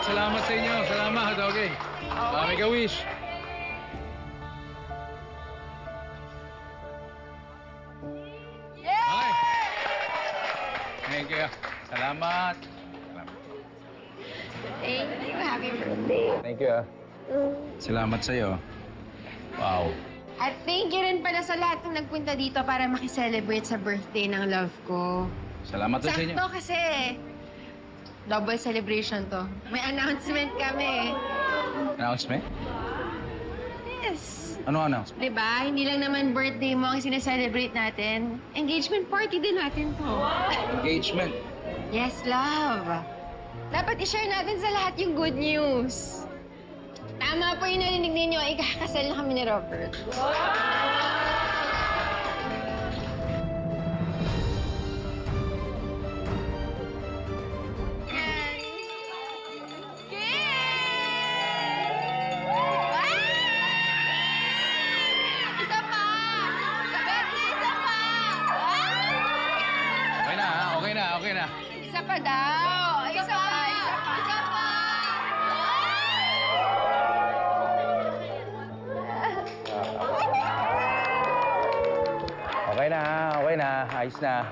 salamat sa inyo. Salamat, okay. Make a wish. Okay. Thank you. Salamat. Thank you. Happy birthday. Thank you, Salamat sa'yo. Wow. At thank you rin pala sa lahat ng nagpunta dito para makiselebrate sa birthday ng love ko. Salamat din sa inyo. Sakto kasi double celebration to. May announcement kami. Announcement? Yes. Ano announcement? Diba? Hindi lang naman birthday mo ang sineselebrate natin. Engagement party din natin to. Engagement. Yes, love. Dapat i-share natin sa lahat yung good news. Tama po yung narinig ninyo, ikakasal na kami ni Robert. Isa pa! Sabet, isa pa! Okay na, ha? Okay na, okay na. Isa pa daw! Isa pa! Isa pa! Isa pa! Okay na, ha? Okay na. Ayos na.